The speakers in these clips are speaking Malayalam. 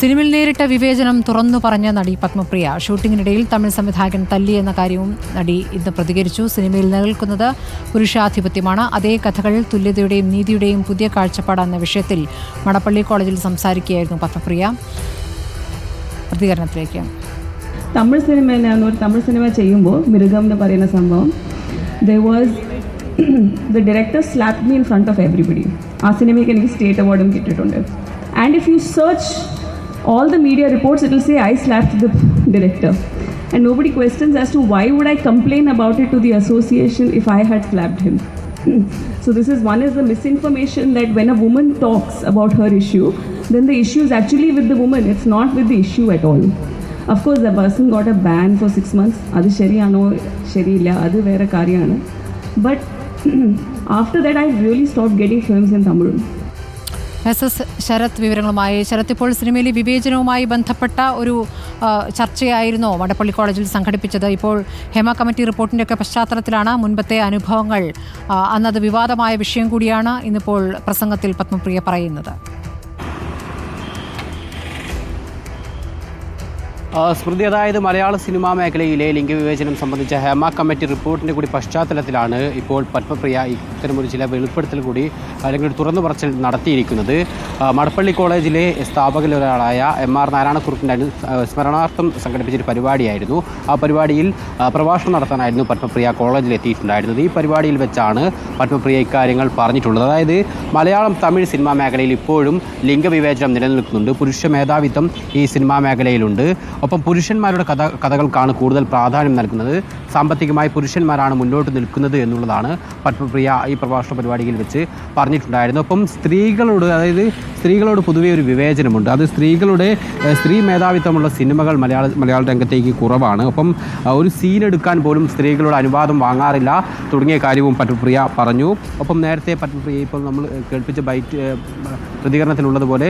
സിനിമയിൽ നേരിട്ട വിവേചനം തുറന്നു പറഞ്ഞ നടി പത്മപ്രിയ. ഷൂട്ടിങ്ങിനിടയിൽ തമിഴ് സംവിധായകൻ തല്ലിയെന്ന കാര്യവും നടി ഇന്ന് പ്രതികരിച്ചു. സിനിമയിൽ നിലനിൽക്കുന്നത് പുരുഷാധിപത്യമാണ്. അതേ കഥകൾ തുല്യതയുടെയും നീതിയുടെയും പുതിയ കാഴ്ചപ്പാടെന്ന വിഷയത്തിൽ മടപ്പള്ളി കോളേജിൽ സംസാരിക്കുകയായിരുന്നു പത്മപ്രിയ. പ്രതികരണത്തിലേക്ക്. തമിഴ് സിനിമ ചെയ്യുമ്പോൾ മൃഗം എന്ന് പറയുന്ന സംഭവം the director slapped me in front of everybody. ആ സിനിമയ്ക്ക് എനിക്ക് സ്റ്റേറ്റ് അവാർഡും കിട്ടിയിട്ടുണ്ട്. And if you search all the media reports, it will say I slapped the director. And nobody questions as to why would I complain about it to the association if I had slapped him. So this is the misinformation that when a woman talks about her issue, then the issue is actually with the woman. It's not with the issue at all. Of course, the person got a ban for 6 months. അത് ശരിയാണോ ശരിയില്ല അത് വേറെ കാര്യമാണ്. But after that, I really stopped getting films in Tamil. SS Sarath വിവരങ്ങളുമായി. ശരത്, ഇപ്പോൾ സിനിമയിലെ വിവേചനവുമായി ബന്ധപ്പെട്ട ഒരു ചർച്ചയായിരുന്നു മടപ്പള്ളി കോളേജിൽ സംഘടിപ്പിച്ചത്. ഇപ്പോൾ ഹേമ കമ്മിറ്റി റിപ്പോർട്ടിൻ്റെയൊക്കെ പശ്ചാത്തലത്തിലാണ് മുൻപത്തെ അനുഭവങ്ങൾ. അന്നത് വിവാദമായ വിഷയം കൂടിയാണ് ഇന്നിപ്പോൾ പ്രസംഗത്തിൽ പത്മപ്രിയ പറയുന്നത്. സ്മൃതി, അതായത് മലയാള സിനിമാ മേഖലയിലെ ലിംഗവിവേചനം സംബന്ധിച്ച ഹേമ കമ്മിറ്റി റിപ്പോർട്ടിൻ്റെ കൂടി പശ്ചാത്തലത്തിലാണ് ഇപ്പോൾ പത്മപ്രിയ ഇത്തരമൊരു ചില വെളിപ്പെടുത്തൽ കൂടി അല്ലെങ്കിൽ തുറന്നു പറച്ചിൽ നടത്തിയിരിക്കുന്നത്. മടപ്പള്ളി കോളേജിലെ സ്ഥാപകരിലൊരാളായ MR നാരായണക്കുറുപ്പിൻ്റെ സ്മരണാർത്ഥം സംഘടിപ്പിച്ചൊരു പരിപാടിയായിരുന്നു. ആ പരിപാടിയിൽ പ്രഭാഷണം നടത്താനായിരുന്നു പത്മപ്രിയ കോളേജിലെത്തിയിട്ടുണ്ടായിരുന്നത്. ഈ പരിപാടിയിൽ വെച്ചാണ് പത്മപ്രിയ ഇക്കാര്യങ്ങൾ പറഞ്ഞിട്ടുള്ളത്. അതായത് മലയാളം തമിഴ് സിനിമാ മേഖലയിൽ ഇപ്പോഴും ലിംഗവിവേചനം നിലനിൽക്കുന്നുണ്ട്. പുരുഷ മേധാവിത്വം ഈ സിനിമാ മേഖലയിലുണ്ട്. ഒപ്പം പുരുഷന്മാരുടെ കഥകൾക്കാണ് കൂടുതൽ പ്രാധാന്യം നൽകുന്നത്. സാമ്പത്തികമായി പുരുഷന്മാരാണ് മുന്നോട്ട് നിൽക്കുന്നത് എന്നുള്ളതാണ് പത്മപ്രിയ ഈ പ്രഭാഷണ പരിപാടിയിൽ വെച്ച് പറഞ്ഞിട്ടുണ്ടായിരുന്നു. ഒപ്പം സ്ത്രീകളോട് പൊതുവെ ഒരു വിവേചനമുണ്ട്. അത് സ്ത്രീ മേധാവിത്വമുള്ള സിനിമകൾ മലയാള രംഗത്തേക്ക് കുറവാണ്. ഒപ്പം ഒരു സീൻ എടുക്കാൻ പോലും സ്ത്രീകളുടെ അനുവാദം വാങ്ങാറില്ല തുടങ്ങിയ കാര്യവും പത്മപ്രിയ പറഞ്ഞു. ഒപ്പം നേരത്തെ പത്മപ്രിയ ഇപ്പോൾ നമ്മൾ കേൾപ്പിച്ച പ്രതികരണത്തിലുള്ളതുപോലെ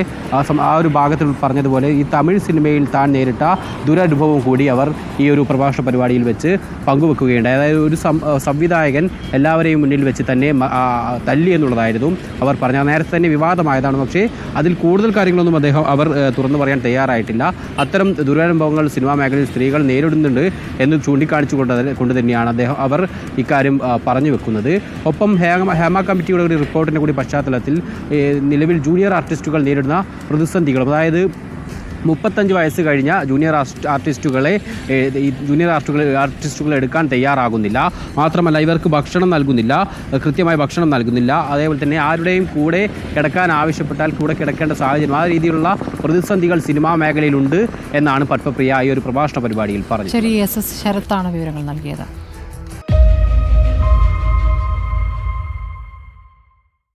ആ ഒരു ഭാഗത്തിൽ പറഞ്ഞതുപോലെ ഈ തമിഴ് സിനിമയിൽ താൻ നേരിട്ട ദുരനുഭവം കൂടി അവർ ഈ ഒരു പ്രഭാഷണ പരിപാടിയിൽ വെച്ച് പങ്കുവെക്കുകയുണ്ടായി. അതായത് ഒരു സംവിധായകൻ എല്ലാവരെയും മുന്നിൽ വെച്ച് തന്നെ തല്ലി എന്നുള്ളതായിരുന്നു അവർ പറഞ്ഞത്. നേരത്തെ തന്നെ വിവാദമായതാണ്. പക്ഷേ അതിൽ കൂടുതൽ കാര്യങ്ങളൊന്നും അവർ തുറന്നു പറയാൻ തയ്യാറായിട്ടില്ല. അത്തരം ദുരനുഭവങ്ങൾ സിനിമാ മേഖലയിൽ സ്ത്രീകൾ നേരിടുന്നുണ്ട് എന്ന് ചൂണ്ടിക്കാണിച്ചുകൊണ്ട് തന്നെയാണ് അവർ ഇക്കാര്യം പറഞ്ഞു വെക്കുന്നത്. ഒപ്പം ഹേമ കമ്മിറ്റിയുടെ ഒരു റിപ്പോർട്ടിൻ്റെ കൂടി പശ്ചാത്തലത്തിൽ നിലവിൽ ജൂനിയർ ആർട്ടിസ്റ്റുകൾ നേരിടുന്ന പ്രതിസന്ധികളും, അതായത് 35 വയസ്സ് കഴിഞ്ഞ ജൂനിയർ ആർട്ടിസ്റ്റുകളെ എടുക്കാൻ തയ്യാറാകുന്നില്ല. മാത്രമല്ല ഇവർക്ക് ഭക്ഷണം നൽകുന്നില്ല, കൃത്യമായ ഭക്ഷണം നൽകുന്നില്ല. അതേപോലെ തന്നെ ആരുടെയും കൂടെ കിടക്കാൻ ആവശ്യപ്പെട്ടാൽ കൂടെ കിടക്കേണ്ട സാഹചര്യം, ആ രീതിയിലുള്ള പ്രതിസന്ധികൾ സിനിമാ മേഖലയിലുണ്ട് എന്നാണ് പത്മപ്രിയ ഈ ഒരു പ്രഭാഷണ പരിപാടിയിൽ പറഞ്ഞത്. ശരി, SS ശരത്താണ് വിവരങ്ങൾ നൽകിയത്.